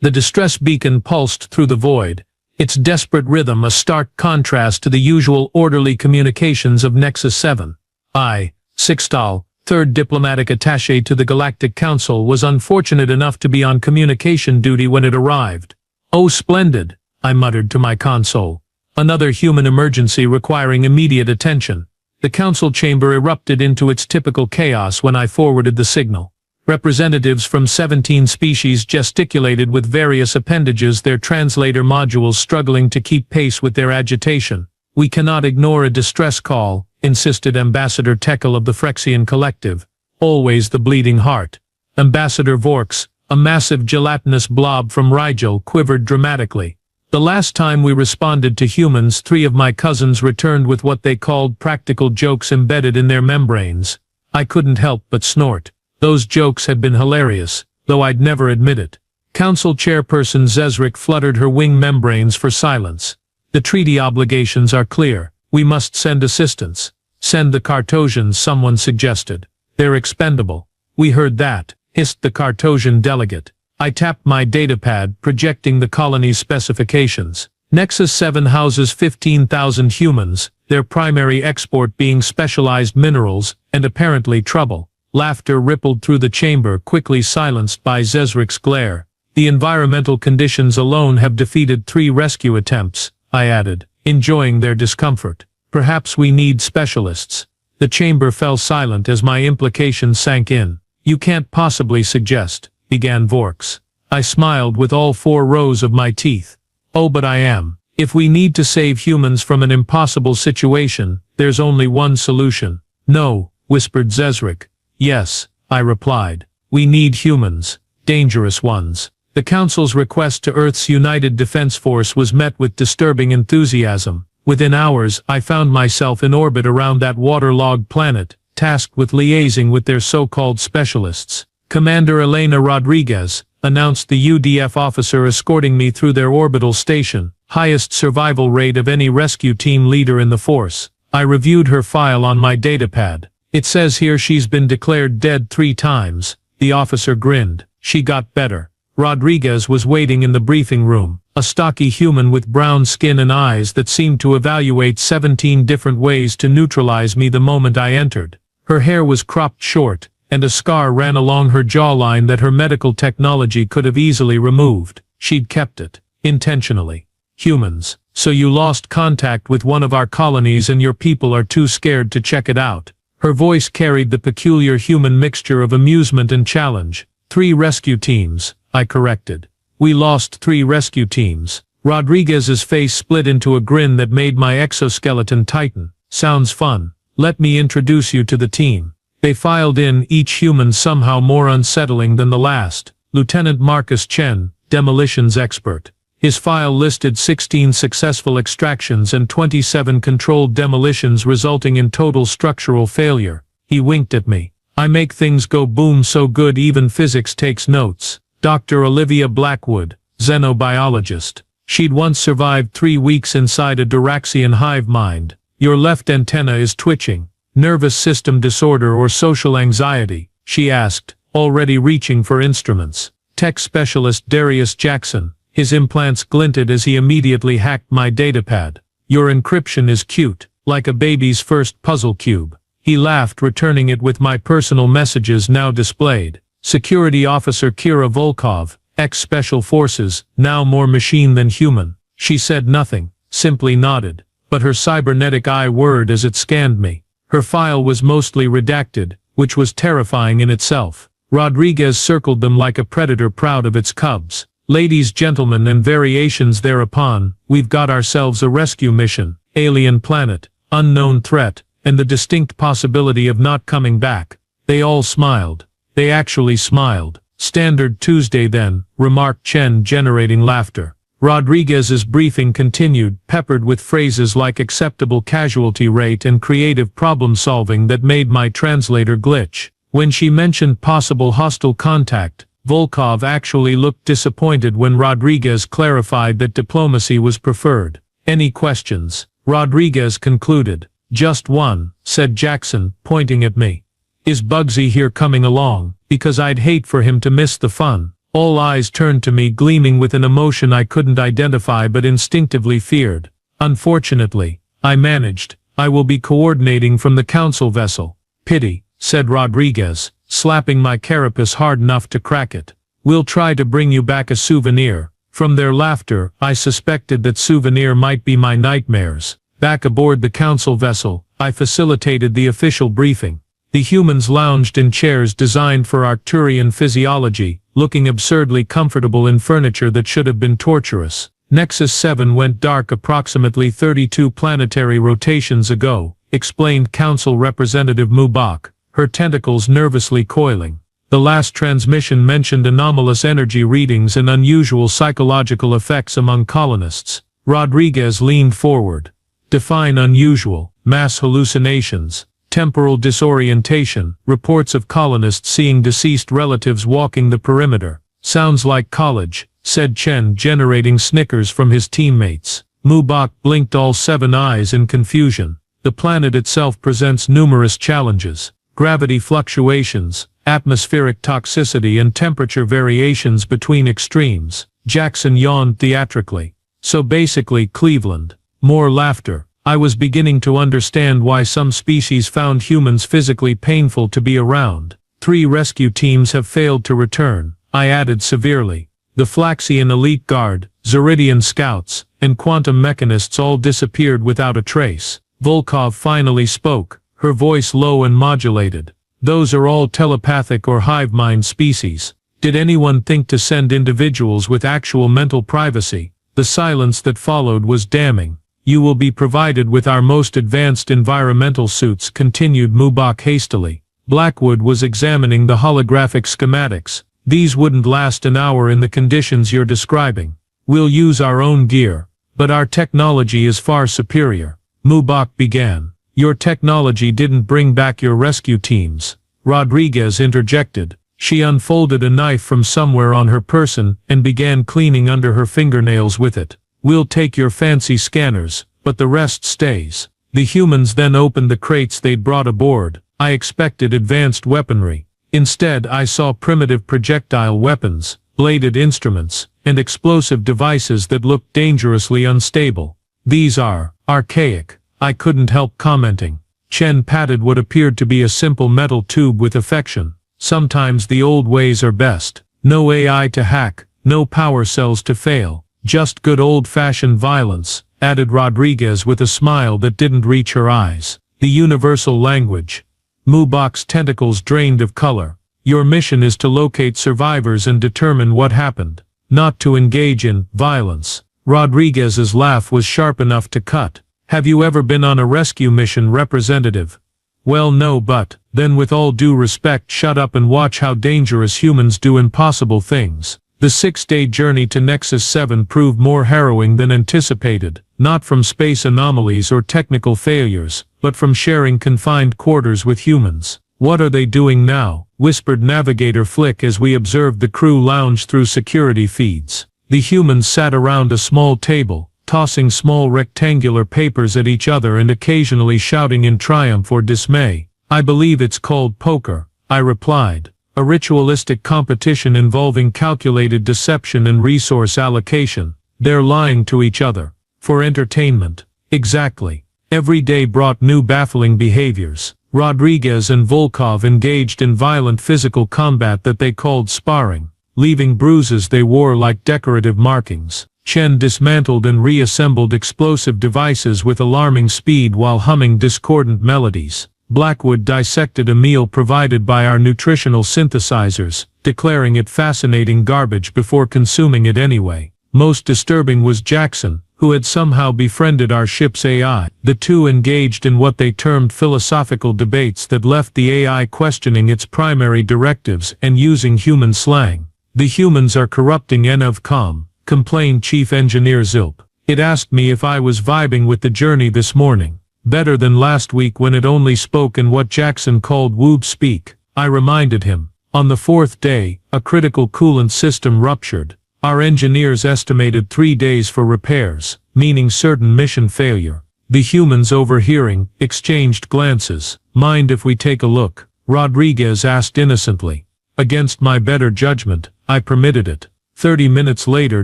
The distress beacon pulsed through the void, its desperate rhythm a stark contrast to the usual orderly communications of Nexus 7. I, Sixtal, third diplomatic attaché to the Galactic Council, was unfortunate enough to be on communication duty when it arrived. "Oh, splendid," I muttered to my console. Another human emergency requiring immediate attention. The council chamber erupted into its typical chaos when I forwarded the signal. Representatives from 17 species gesticulated with various appendages, their translator modules struggling to keep pace with their agitation. "We cannot ignore a distress call," insisted Ambassador Tekel of the Phyrexian Collective, always the bleeding heart. Ambassador Vorks, a massive gelatinous blob from Rigel, quivered dramatically. "The last time we responded to humans, 3 of my cousins returned with what they called practical jokes embedded in their membranes." I couldn't help but snort. Those jokes had been hilarious, though I'd never admit it. Council Chairperson Zezrik fluttered her wing membranes for silence. "The treaty obligations are clear. We must send assistance." "Send the Cartosians," someone suggested. "They're expendable." "We heard that," hissed the Cartosian delegate. I tapped my datapad, projecting the colony's specifications. Nexus 7 houses 15,000 humans, their primary export being specialized minerals, and apparently trouble. Laughter rippled through the chamber, quickly silenced by Zezrik's glare. "The environmental conditions alone have defeated 3 rescue attempts," I added, enjoying their discomfort. "Perhaps we need specialists." The chamber fell silent as my implications sank in. "You can't possibly suggest," began Vorks. I smiled with all 4 rows of my teeth. "Oh, but I am. If we need to save humans from an impossible situation, there's only one solution." "No," whispered Zezrik. "Yes," I replied. "We need humans. Dangerous ones." The Council's request to Earth's United Defense Force was met with disturbing enthusiasm. Within hours, I found myself in orbit around that waterlogged planet, tasked with liaising with their so-called specialists. "Commander Elena Rodriguez," announced the UDF officer escorting me through their orbital station, "highest survival rate of any rescue team leader in the force." I reviewed her file on my datapad. "It says here she's been declared dead 3 times. The officer grinned. "She got better." Rodriguez was waiting in the briefing room, a stocky human with brown skin and eyes that seemed to evaluate 17 different ways to neutralize me the moment I entered. Her hair was cropped short, and a scar ran along her jawline that her medical technology could have easily removed. She'd kept it, intentionally. "Humans, so you lost contact with one of our colonies and your people are too scared to check it out." Her voice carried the peculiar human mixture of amusement and challenge. 3 rescue teams, I corrected. "We lost 3 rescue teams." Rodriguez's face split into a grin that made my exoskeleton tighten. "Sounds fun. Let me introduce you to the team." They filed in, each human somehow more unsettling than the last. Lieutenant Marcus Chen, demolitions expert. His file listed 16 successful extractions and 27 controlled demolitions resulting in total structural failure. He winked at me. "I make things go boom so good even physics takes notes." Dr. Olivia Blackwood, xenobiologist. She'd once survived 3 weeks inside a Duraxian hive mind. "Your left antenna is twitching. Nervous system disorder or social anxiety?" she asked, already reaching for instruments. Tech specialist Darius Jackson. His implants glinted as he immediately hacked my datapad. "Your encryption is cute, like a baby's first puzzle cube." He laughed, returning it with my personal messages now displayed. Security Officer Kira Volkov, ex-Special Forces, now more machine than human. She said nothing, simply nodded, but her cybernetic eye whirred as it scanned me. Her file was mostly redacted, which was terrifying in itself. Rodriguez circled them like a predator proud of its cubs. "Ladies, gentlemen, and variations thereupon, we've got ourselves a rescue mission, alien planet, unknown threat, and the distinct possibility of not coming back." They all smiled. They actually smiled. "Standard Tuesday then," remarked Chen, generating laughter. Rodriguez's briefing continued, peppered with phrases like acceptable casualty rate and creative problem-solving that made my translator glitch. When she mentioned possible hostile contact, Volkov actually looked disappointed when Rodriguez clarified that diplomacy was preferred. "Any questions?" Rodriguez concluded. "Just one," said Jackson, pointing at me. "Is Bugsy here coming along? Because I'd hate for him to miss the fun." All eyes turned to me, gleaming with an emotion I couldn't identify but instinctively feared. Unfortunately, I managed. I will be coordinating from the council vessel. Pity, said Rodriguez, slapping my carapace hard enough to crack it. We'll try to bring you back a souvenir. From their laughter, I suspected that souvenir might be my nightmares. Back aboard the council vessel, I facilitated the official briefing. The humans lounged in chairs designed for Arcturian physiology, looking absurdly comfortable in furniture that should have been torturous. Nexus 7 went dark approximately 32 planetary rotations ago, explained Council Representative Mubak, her tentacles nervously coiling. The last transmission mentioned anomalous energy readings and unusual psychological effects among colonists. Rodriguez leaned forward. Define unusual, mass hallucinations, temporal disorientation, reports of colonists seeing deceased relatives walking the perimeter. Sounds like college, said Chen, generating snickers from his teammates. Mubak blinked all 7 eyes in confusion. The planet itself presents numerous challenges. Gravity fluctuations, atmospheric toxicity and temperature variations between extremes. Jackson yawned theatrically. So basically Cleveland. More laughter. I was beginning to understand why some species found humans physically painful to be around. 3 rescue teams have failed to return, I added severely. The Flaxian Elite Guard, Zeridian Scouts, and Quantum Mechanists all disappeared without a trace. Volkov finally spoke, her voice low and modulated. Those are all telepathic or hive mind species. Did anyone think to send individuals with actual mental privacy? The silence that followed was damning. You will be provided with our most advanced environmental suits, continued Mubak hastily. Blackwood was examining the holographic schematics. These wouldn't last an hour in the conditions you're describing. We'll use our own gear. But our technology is far superior. Mubak began. Your technology didn't bring back your rescue teams. Rodriguez interjected. She unfolded a knife from somewhere on her person and began cleaning under her fingernails with it. We'll take your fancy scanners, but the rest stays. The humans then opened the crates they'd brought aboard. I expected advanced weaponry. Instead, I saw primitive projectile weapons, bladed instruments, and explosive devices that looked dangerously unstable. These are archaic. I couldn't help commenting. Chen patted what appeared to be a simple metal tube with affection. Sometimes the old ways are best. No AI to hack, no power cells to fail. Just good old-fashioned violence, added Rodriguez with a smile that didn't reach her eyes. The universal language. Mubak's tentacles drained of color. Your mission is to locate survivors and determine what happened, not to engage in violence. Rodriguez's laugh was sharp enough to cut. Have you ever been on a rescue mission, Representative? Well, no, but, then with all due respect, shut up and watch how dangerous humans do impossible things. The 6-day journey to Nexus 7 proved more harrowing than anticipated, not from space anomalies or technical failures, but from sharing confined quarters with humans. What are they doing now? Whispered Navigator Flick as we observed the crew lounge through security feeds. The humans sat around a small table, tossing small rectangular papers at each other and occasionally shouting in triumph or dismay. I believe it's called poker, I replied. A ritualistic competition involving calculated deception and resource allocation. They're lying to each other. For entertainment. Exactly. Every day brought new baffling behaviors. Rodriguez and Volkov engaged in violent physical combat that they called sparring, leaving bruises they wore like decorative markings. Chen dismantled and reassembled explosive devices with alarming speed while humming discordant melodies. Blackwood dissected a meal provided by our nutritional synthesizers, declaring it fascinating garbage before consuming it anyway. Most disturbing was Jackson, who had somehow befriended our ship's AI. The two engaged in what they termed philosophical debates that left the AI questioning its primary directives and using human slang. The humans are corrupting NovCom, complained Chief Engineer Zilp. It asked me if I was vibing with the journey this morning. Better than last week when it only spoke in what Jackson called woob speak. I reminded him. On the 4th day, a critical coolant system ruptured. Our engineers estimated 3 days for repairs, meaning certain mission failure. The humans, overhearing, exchanged glances. Mind if we take a look? Rodriguez asked innocently. Against my better judgment, I permitted it. 30 minutes later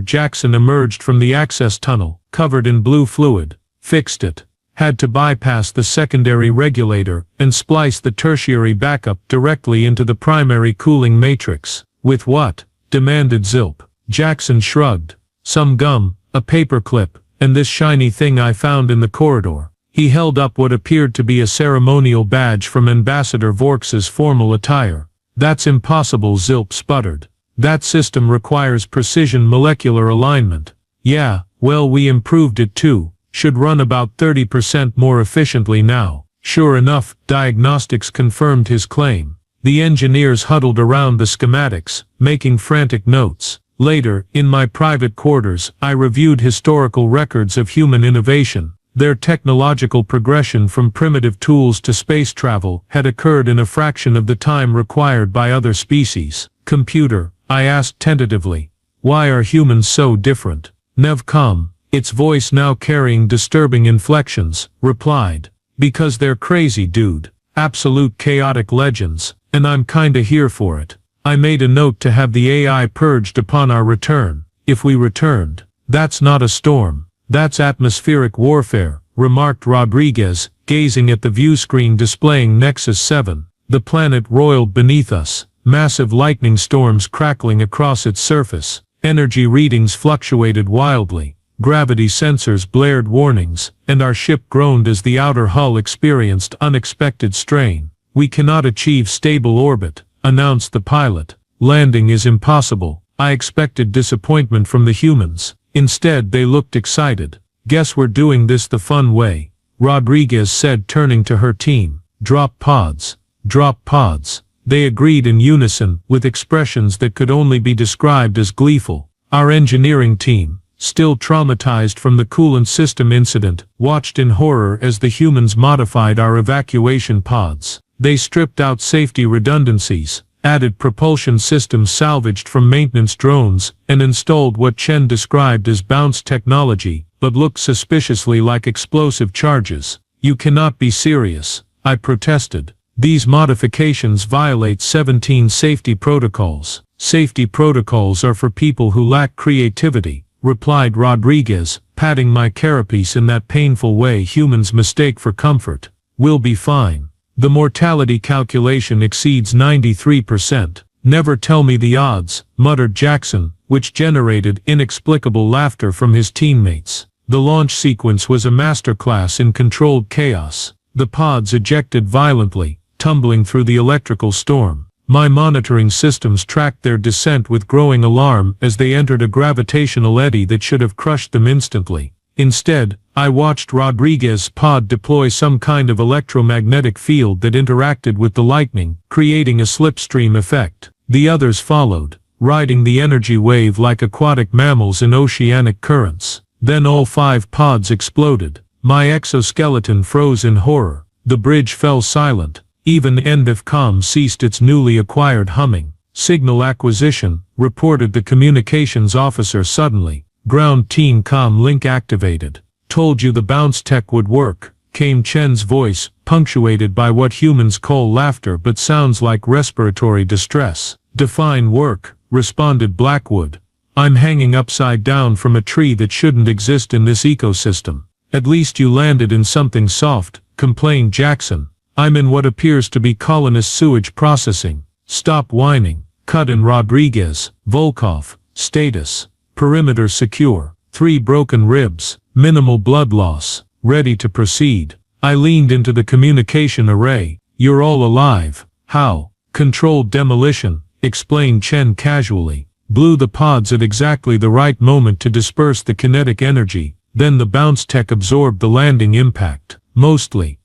Jackson emerged from the access tunnel, covered in blue fluid. Fixed it. Had to bypass the secondary regulator and splice the tertiary backup directly into the primary cooling matrix. With what? Demanded Zilp. Jackson shrugged. Some gum, a paperclip, and this shiny thing I found in the corridor. He held up what appeared to be a ceremonial badge from Ambassador Vork's formal attire. That's impossible, Zilp sputtered. That system requires precision molecular alignment. Yeah, well, we improved it too. Should run about 30% more efficiently now. Sure enough, diagnostics confirmed his claim. The engineers huddled around the schematics, making frantic notes. Later, in my private quarters, I reviewed historical records of human innovation. Their technological progression from primitive tools to space travel had occurred in a fraction of the time required by other species. Computer, I asked tentatively, why are humans so different? Nevcom, its voice now carrying disturbing inflections, replied, because they're crazy, dude. Absolute chaotic legends, and I'm kinda here for it. I made a note to have the AI purged upon our return, if we returned. That's not a storm. That's atmospheric warfare, remarked Rodriguez, gazing at the viewscreen displaying Nexus 7. The planet roiled beneath us, massive lightning storms crackling across its surface. Energy readings fluctuated wildly. Gravity sensors blared warnings, and our ship groaned as the outer hull experienced unexpected strain. We cannot achieve stable orbit, announced the pilot. Landing is impossible. I expected disappointment from the humans. Instead they looked excited. Guess we're doing this the fun way, Rodriguez said, turning to her team. Drop pods. Drop pods. They agreed in unison, with expressions that could only be described as gleeful. Our engineering team, still traumatized from the coolant system incident, watched in horror as the humans modified our evacuation pods. They stripped out safety redundancies, added propulsion systems salvaged from maintenance drones, and installed what Chen described as bounce technology, but looked suspiciously like explosive charges. You cannot be serious, I protested. These modifications violate 17 safety protocols. Safety protocols are for people who lack creativity, replied Rodriguez, patting my carapace in that painful way humans mistake for comfort. We'll be fine. The mortality calculation exceeds 93%. Never tell me the odds, muttered Jackson, which generated inexplicable laughter from his teammates. The launch sequence was a masterclass in controlled chaos. The pods ejected violently, tumbling through the electrical storm. My monitoring systems tracked their descent with growing alarm as they entered a gravitational eddy that should have crushed them instantly. Instead, I watched Rodriguez's pod deploy some kind of electromagnetic field that interacted with the lightning, creating a slipstream effect. The others followed, riding the energy wave like aquatic mammals in oceanic currents. Then all 5 pods exploded. My exoskeleton froze in horror. The bridge fell silent. Even NVIFCOM ceased its newly acquired humming. Signal acquisition, reported the communications officer suddenly. Ground team comm link activated. Told you the bounce tech would work, came Chen's voice, punctuated by what humans call laughter but sounds like respiratory distress. Define work, responded Blackwood. I'm hanging upside down from a tree that shouldn't exist in this ecosystem. At least you landed in something soft, complained Jackson. I'm in what appears to be colonist sewage processing. Stop whining. Cut in Rodriguez. Volkov. Status. Perimeter secure. 3 broken ribs. Minimal blood loss. Ready to proceed. I leaned into the communication array. You're all alive. How? Controlled demolition, explained Chen casually. Blew the pods at exactly the right moment to disperse the kinetic energy. Then the bounce tech absorbed the landing impact. Mostly.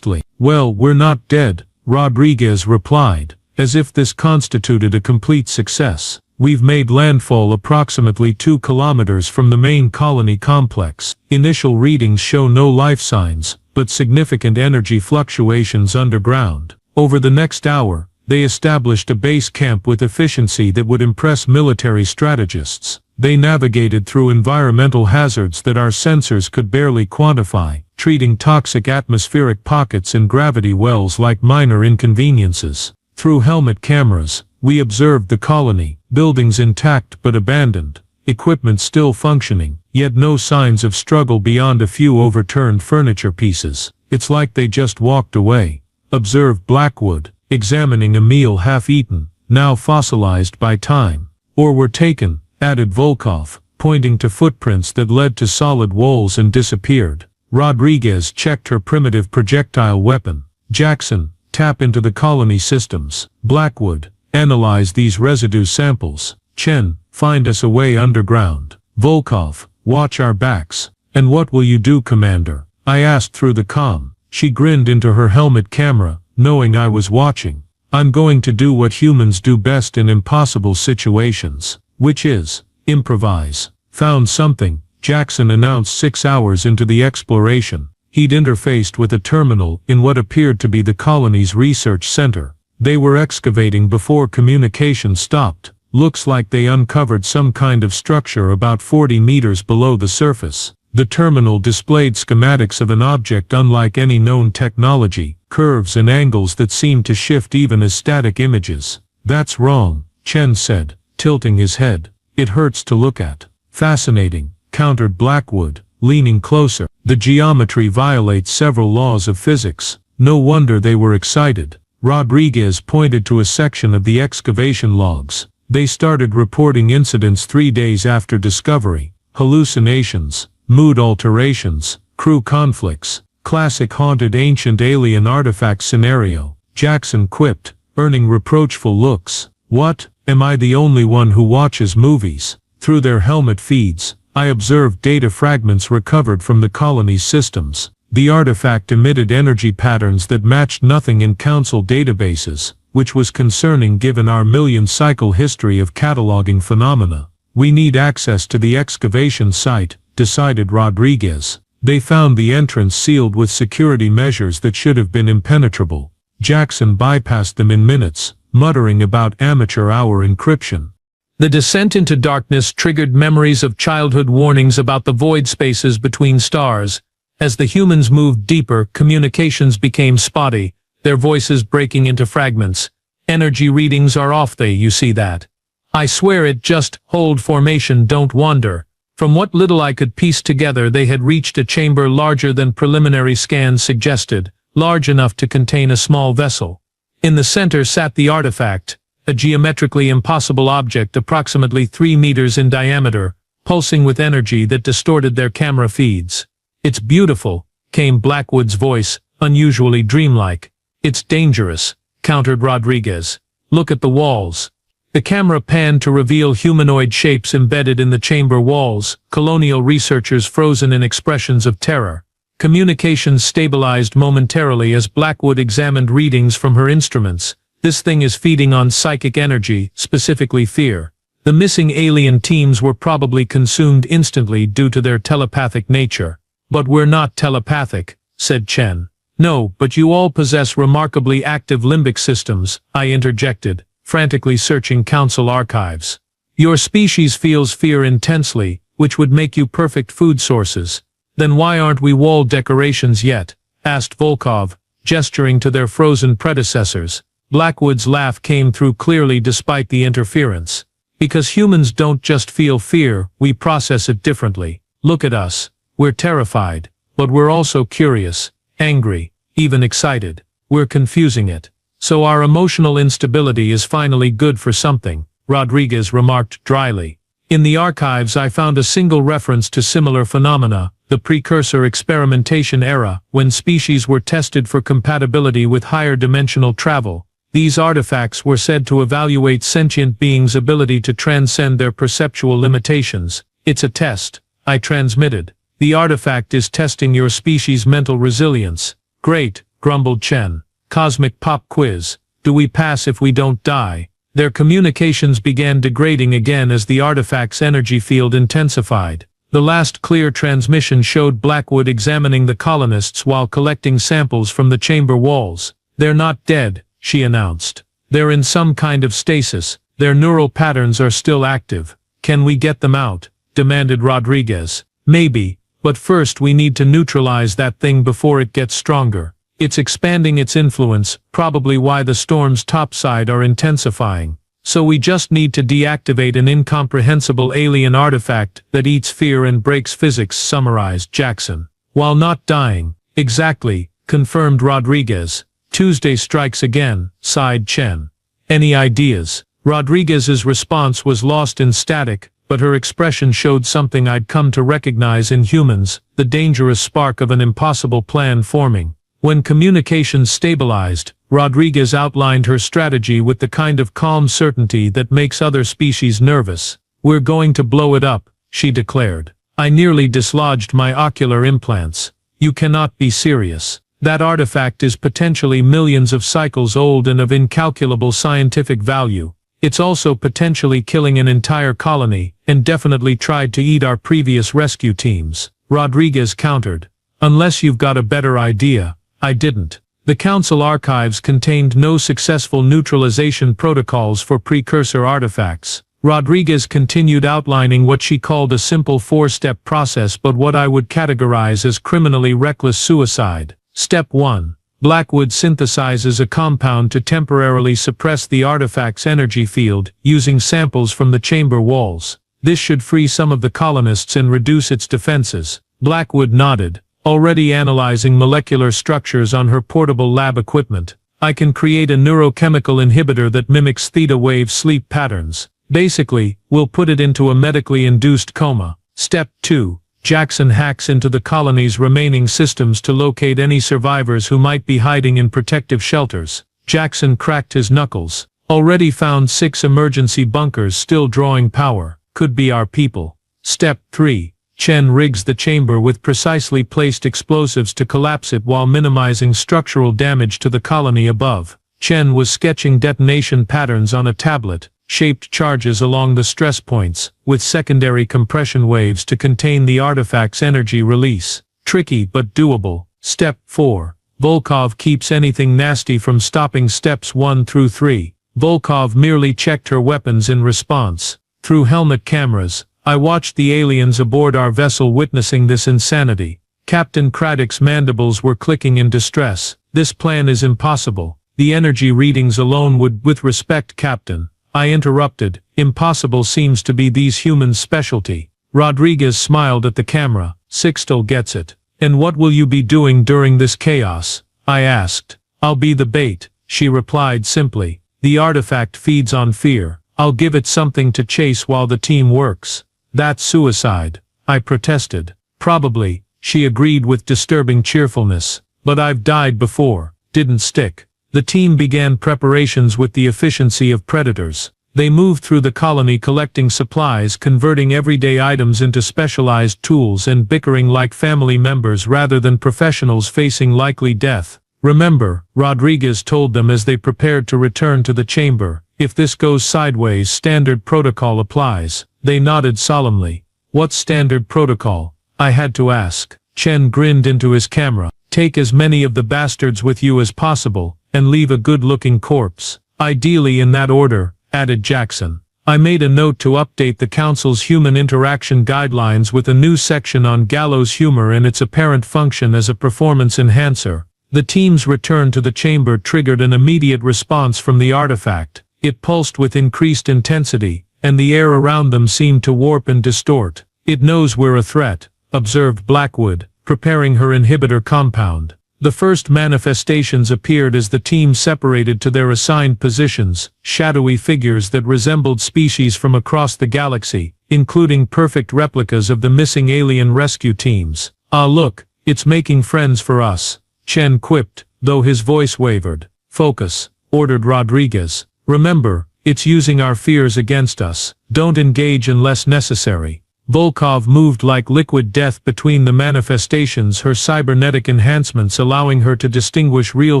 Well, we're not dead, Rodriguez replied, as if this constituted a complete success. We've made landfall approximately 2 kilometers from the main colony complex. Initial readings show no life signs, but significant energy fluctuations underground. Over the next hour, they established a base camp with efficiency that would impress military strategists. They navigated through environmental hazards that our sensors could barely quantify, treating toxic atmospheric pockets and gravity wells like minor inconveniences. Through helmet cameras, We observed the colony, buildings intact but abandoned, equipment still functioning, yet no signs of struggle beyond a few overturned furniture pieces. It's like they just walked away, observed Blackwood, examining a meal half-eaten, now fossilized by time. Or were taken, added Volkov, pointing to footprints that led to solid walls and disappeared. Rodriguez checked her primitive projectile weapon. Jackson, tap into the colony systems. Blackwood, analyze these residue samples. Chen, find us a way underground. Volkov, watch our backs. And what will you do, Commander? I asked through the comm. She grinned into her helmet camera, knowing I was watching. I'm going to do what humans do best in impossible situations, which is improvise. Found something, Jackson announced 6 hours into the exploration. He'd interfaced with a terminal in what appeared to be the colony's research center. They were excavating before communication stopped. Looks like they uncovered some kind of structure about 40 meters below the surface. The terminal displayed schematics of an object unlike any known technology, curves and angles that seemed to shift even as static images. That's wrong, Chen said, tilting his head. It hurts to look at. Fascinating, countered Blackwood, leaning closer. The geometry violates several laws of physics. No wonder they were excited. Rodriguez pointed to a section of the excavation logs. They started reporting incidents 3 days after discovery. Hallucinations, mood alterations, crew conflicts, classic haunted ancient alien artifact scenario. Jackson quipped, earning reproachful looks. What, am I the only one who watches movies? Through their helmet feeds, I observed data fragments recovered from the colony's systems. The artifact emitted energy patterns that matched nothing in Council databases, which was concerning given our million-cycle history of cataloging phenomena. We need access to the excavation site, decided Rodriguez. They found the entrance sealed with security measures that should have been impenetrable. Jackson bypassed them in minutes, muttering about amateur hour encryption. The descent into darkness triggered memories of childhood warnings about the void spaces between stars. As the humans moved deeper, communications became spotty, their voices breaking into fragments. Energy readings are off, you see that. I swear it, just hold formation, don't wander. From what little I could piece together, they had reached a chamber larger than preliminary scans suggested, large enough to contain a small vessel. In the center sat the artifact, a geometrically impossible object approximately 3 meters in diameter, pulsing with energy that distorted their camera feeds. It's beautiful, came Blackwood's voice, unusually dreamlike. It's dangerous, countered Rodriguez. Look at the walls. The camera panned to reveal humanoid shapes embedded in the chamber walls, colonial researchers frozen in expressions of terror. Communications stabilized momentarily as Blackwood examined readings from her instruments. This thing is feeding on psychic energy, specifically fear. The missing alien teams were probably consumed instantly due to their telepathic nature. But we're not telepathic, said Chen. No, but you all possess remarkably active limbic systems, I interjected, frantically searching Council archives. Your species feels fear intensely, which would make you perfect food sources. Then why aren't we wall decorations yet? Asked Volkov, gesturing to their frozen predecessors. Blackwood's laugh came through clearly despite the interference. Because humans don't just feel fear, we process it differently. Look at us. We're terrified, but we're also curious, angry, even excited. We're confusing it. So our emotional instability is finally good for something, Rodriguez remarked dryly. In the archives I found a single reference to similar phenomena, the precursor experimentation era, when species were tested for compatibility with higher dimensional travel. These artifacts were said to evaluate sentient beings' ability to transcend their perceptual limitations. It's a test, I transmitted. The artifact is testing your species' mental resilience. Great, grumbled Chen. Cosmic pop quiz. Do we pass if we don't die? Their communications began degrading again as the artifact's energy field intensified. The last clear transmission showed Blackwood examining the colonists while collecting samples from the chamber walls. They're not dead, she announced. They're in some kind of stasis. Their neural patterns are still active. Can we get them out? Demanded Rodriguez. Maybe, but first we need to neutralize that thing before it gets stronger. It's expanding its influence, probably why the storms topside are intensifying. So we just need to deactivate an incomprehensible alien artifact that eats fear and breaks physics, summarized Jackson. While not dying. Exactly, confirmed Rodriguez. Tuesday strikes again, sighed Chen. Any ideas? Rodriguez's response was lost in static, but her expression showed something I'd come to recognize in humans, the dangerous spark of an impossible plan forming. When communications stabilized, Rodriguez outlined her strategy with the kind of calm certainty that makes other species nervous. We're going to blow it up, she declared. I nearly dislodged my ocular implants. You cannot be serious. That artifact is potentially millions of cycles old and of incalculable scientific value. It's also potentially killing an entire colony, and definitely tried to eat our previous rescue teams. Rodriguez countered. Unless you've got a better idea. I didn't. The Council archives contained no successful neutralization protocols for precursor artifacts. Rodriguez continued outlining what she called a simple four-step process, but what I would categorize as criminally reckless suicide. Step 1. Blackwood synthesizes a compound to temporarily suppress the artifact's energy field, using samples from the chamber walls. This should free some of the colonists and reduce its defenses. Blackwood nodded, already analyzing molecular structures on her portable lab equipment. I can create a neurochemical inhibitor that mimics theta wave sleep patterns. Basically, we'll put it into a medically induced coma. Step 2. Jackson hacks into the colony's remaining systems to locate any survivors who might be hiding in protective shelters. Jackson cracked his knuckles. Already found 6 emergency bunkers still drawing power. Could be our people. Step 3. Chen rigs the chamber with precisely placed explosives to collapse it while minimizing structural damage to the colony above. Chen was sketching detonation patterns on a tablet, shaped charges along the stress points, with secondary compression waves to contain the artifact's energy release. Tricky but doable. Step 4. Volkov keeps anything nasty from stopping steps 1 through 3. Volkov merely checked her weapons in response. Through helmet cameras, I watched the aliens aboard our vessel witnessing this insanity. Captain Craddock's mandibles were clicking in distress. This plan is impossible. The energy readings alone would, with respect, Captain. I interrupted. Impossible seems to be these humans' specialty. Rodriguez smiled at the camera. Sixtel gets it. And what will you be doing during this chaos? I asked. I'll be the bait, she replied simply. The artifact feeds on fear. I'll give it something to chase while the team works. That's suicide, I protested. Probably, she agreed with disturbing cheerfulness. But I've died before. Didn't stick. The team began preparations with the efficiency of predators. They moved through the colony collecting supplies, converting everyday items into specialized tools, and bickering like family members rather than professionals facing likely death. Remember, Rodriguez told them as they prepared to return to the chamber, if this goes sideways, standard protocol applies. They nodded solemnly. What standard protocol? I had to ask. Chen grinned into his camera. Take as many of the bastards with you as possible, and leave a good-looking corpse. Ideally in that order, added Jackson. I made a note to update the Council's human interaction guidelines with a new section on gallows humor and its apparent function as a performance enhancer. The team's return to the chamber triggered an immediate response from the artifact. It pulsed with increased intensity, and the air around them seemed to warp and distort. It knows we're a threat, observed Blackwood, preparing her inhibitor compound. The first manifestations appeared as the team separated to their assigned positions, shadowy figures that resembled species from across the galaxy, including perfect replicas of the missing alien rescue teams. Ah look, it's making friends for us, Chen quipped, though his voice wavered. Focus, ordered Rodriguez. Remember, it's using our fears against us. Don't engage unless necessary. Volkov moved like liquid death between the manifestations, her cybernetic enhancements allowing her to distinguish real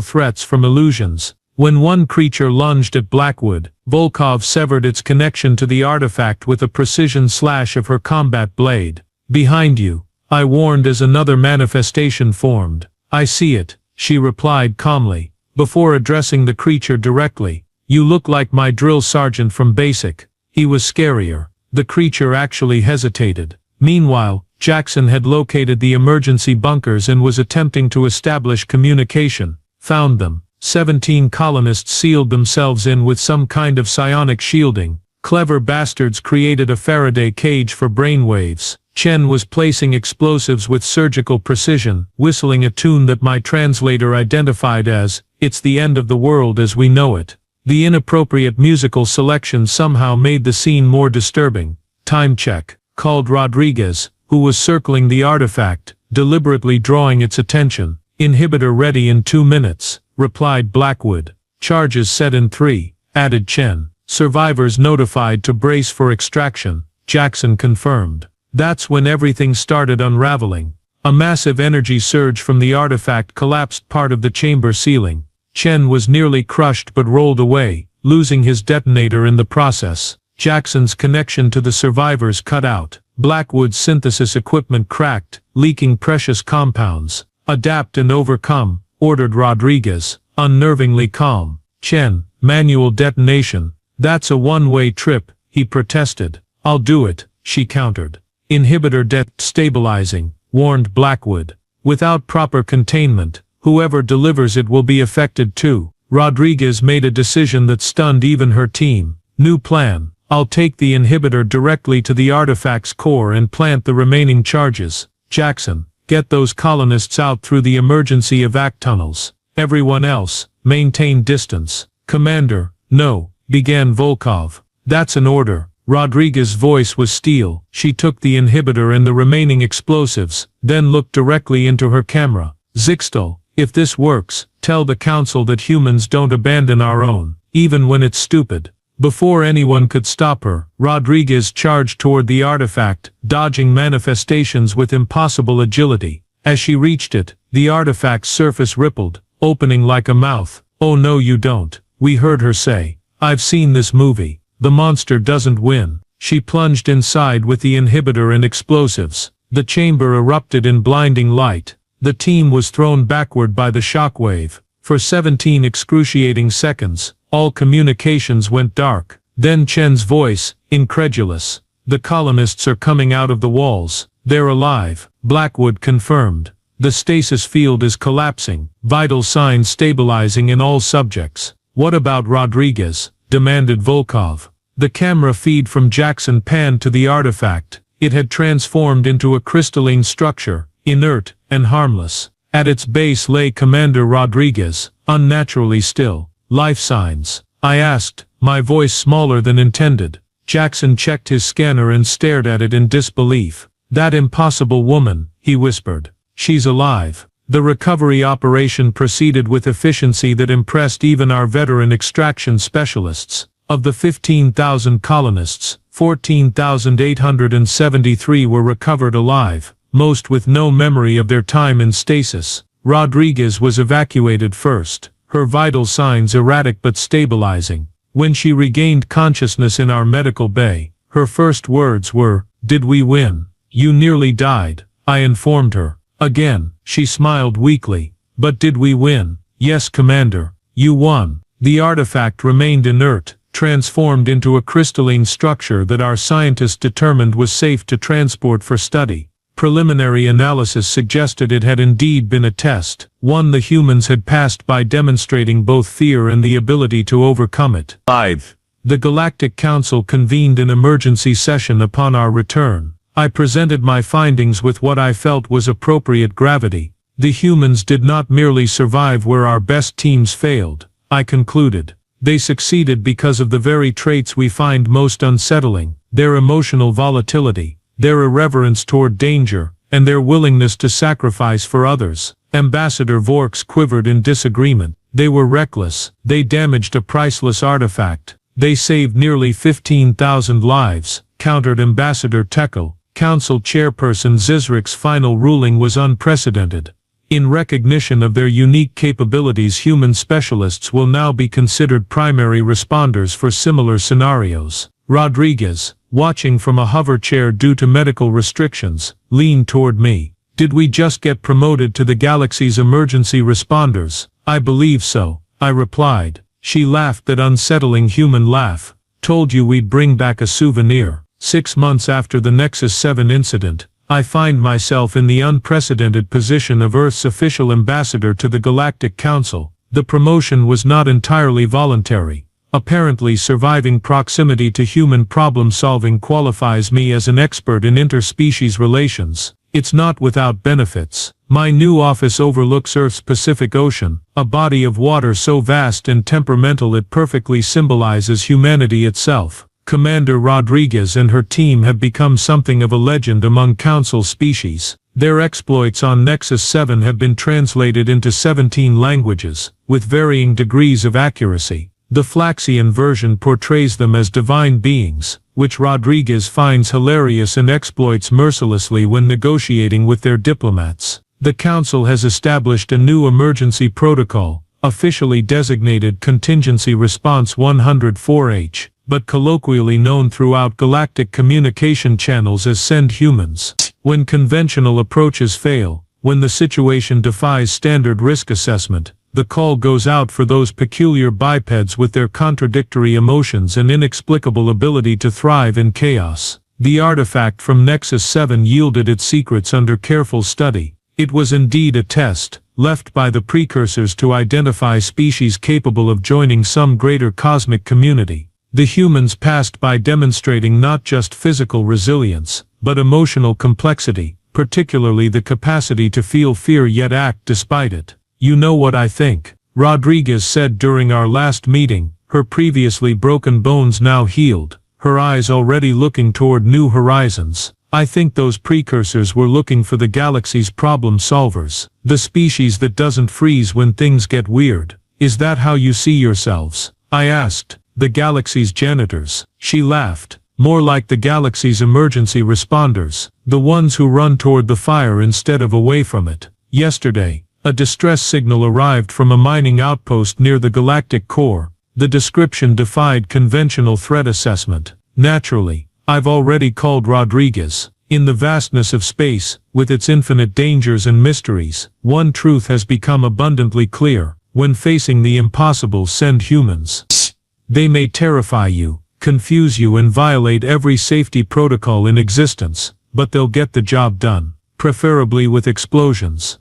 threats from illusions. When one creature lunged at Blackwood, Volkov severed its connection to the artifact with a precision slash of her combat blade. Behind you, I warned as another manifestation formed. I see it, she replied calmly, before addressing the creature directly. You look like my drill sergeant from Basic. He was scarier. The creature actually hesitated. Meanwhile, Jackson had located the emergency bunkers and was attempting to establish communication. Found them, 17 colonists sealed themselves in with some kind of psionic shielding. Clever bastards created a Faraday cage for brainwaves. Chen was placing explosives with surgical precision, whistling a tune that my translator identified as, "It's the end of the world as we know it." The inappropriate musical selection somehow made the scene more disturbing. "Time check," called Rodriguez, who was circling the artifact, deliberately drawing its attention. "Inhibitor ready in 2 minutes," replied Blackwood. "Charges set in 3, added Chen. "Survivors notified to brace for extraction," Jackson confirmed. That's when everything started unraveling. A massive energy surge from the artifact collapsed part of the chamber ceiling. Chen was nearly crushed but rolled away, losing his detonator in the process. Jackson's connection to the survivors cut out. Blackwood's synthesis equipment cracked, leaking precious compounds. "Adapt and overcome," ordered Rodriguez, unnervingly calm. "Chen, manual detonation." "That's a one-way trip," he protested. "I'll do it," she countered. "Inhibitor stabilizing," warned Blackwood. "Without proper containment, whoever delivers it will be affected too." Rodriguez made a decision that stunned even her team. "New plan. I'll take the inhibitor directly to the artifact's core and plant the remaining charges. Jackson, get those colonists out through the emergency evac tunnels. Everyone else, maintain distance." "Commander, no," began Volkov. "That's an order." Rodriguez's voice was steel. She took the inhibitor and the remaining explosives, then looked directly into her camera. "Zixtal, if this works, tell the Council that humans don't abandon our own, even when it's stupid." Before anyone could stop her, Rodriguez charged toward the artifact, dodging manifestations with impossible agility. As she reached it, the artifact's surface rippled, opening like a mouth. "Oh no you don't," we heard her say. "I've seen this movie. The monster doesn't win." She plunged inside with the inhibitor and explosives. The chamber erupted in blinding light. The team was thrown backward by the shockwave. For 17 excruciating seconds, all communications went dark. Then Chen's voice, incredulous. "The colonists are coming out of the walls. They're alive," Blackwood confirmed. "The stasis field is collapsing, vital signs stabilizing in all subjects." "What about Rodriguez?" demanded Volkov. The camera feed from Jackson panned to the artifact. It had transformed into a crystalline structure, inert and harmless. At its base lay Commander Rodriguez, unnaturally still. "Life signs?" I asked, my voice smaller than intended. Jackson checked his scanner and stared at it in disbelief. "That impossible woman," he whispered. "She's alive." The recovery operation proceeded with efficiency that impressed even our veteran extraction specialists. Of the 15,000 colonists, 14,873 were recovered alive, most with no memory of their time in stasis. Rodriguez was evacuated first, her vital signs erratic but stabilizing. When she regained consciousness in our medical bay, her first words were, "Did we win?" "You nearly died," I informed her. Again, she smiled weakly. "But did we win?" "Yes, Commander. You won." The artifact remained inert, transformed into a crystalline structure that our scientists determined was safe to transport for study. Preliminary analysis suggested it had indeed been a test, one the humans had passed by demonstrating both fear and the ability to overcome it. 5. The Galactic Council convened an emergency session upon our return. I presented my findings with what I felt was appropriate gravity. The humans did not merely survive where our best teams failed, I concluded. They succeeded because of the very traits we find most unsettling, their emotional volatility, their irreverence toward danger, and their willingness to sacrifice for others. Ambassador Vorks quivered in disagreement. They were reckless. They damaged a priceless artifact. They saved nearly 15,000 lives, countered Ambassador Tekel. Council Chairperson Zizrik's final ruling was unprecedented. In recognition of their unique capabilities, human specialists will now be considered primary responders for similar scenarios. Rodriguez, watching from a hover chair due to medical restrictions, leaned toward me. "Did we just get promoted to the galaxy's emergency responders?" "I believe so," I replied. She laughed that unsettling human laugh. "Told you we'd bring back a souvenir." 6 months after the Nexus 7 incident, I find myself in the unprecedented position of Earth's official ambassador to the Galactic Council. The promotion was not entirely voluntary. Apparently surviving proximity to human problem-solving qualifies me as an expert in interspecies relations. It's not without benefits. My new office overlooks Earth's Pacific Ocean, a body of water so vast and temperamental it perfectly symbolizes humanity itself. Commander Rodriguez and her team have become something of a legend among Council species. Their exploits on Nexus 7 have been translated into 17 languages, with varying degrees of accuracy. The Flaxian version portrays them as divine beings, which Rodriguez finds hilarious and exploits mercilessly when negotiating with their diplomats. The Council has established a new emergency protocol, officially designated Contingency Response 104H, but colloquially known throughout galactic communication channels as Send Humans. When conventional approaches fail, when the situation defies standard risk assessment, the call goes out for those peculiar bipeds with their contradictory emotions and inexplicable ability to thrive in chaos. The artifact from Nexus 7 yielded its secrets under careful study. It was indeed a test, left by the precursors to identify species capable of joining some greater cosmic community. The humans passed by demonstrating not just physical resilience, but emotional complexity, particularly the capacity to feel fear yet act despite it. "You know what I think," Rodriguez said during our last meeting, her previously broken bones now healed, her eyes already looking toward new horizons. "I think those precursors were looking for the galaxy's problem solvers, the species that doesn't freeze when things get weird. Is that how you see yourselves?" I asked. "The galaxy's janitors," she laughed. "More like the galaxy's emergency responders, the ones who run toward the fire instead of away from it." Yesterday, a distress signal arrived from a mining outpost near the galactic core. The description defied conventional threat assessment. Naturally, I've already called Rodriguez. In the vastness of space, with its infinite dangers and mysteries, one truth has become abundantly clear. When facing the impossible, send humans. They may terrify you, confuse you and violate every safety protocol in existence, but they'll get the job done, preferably with explosions.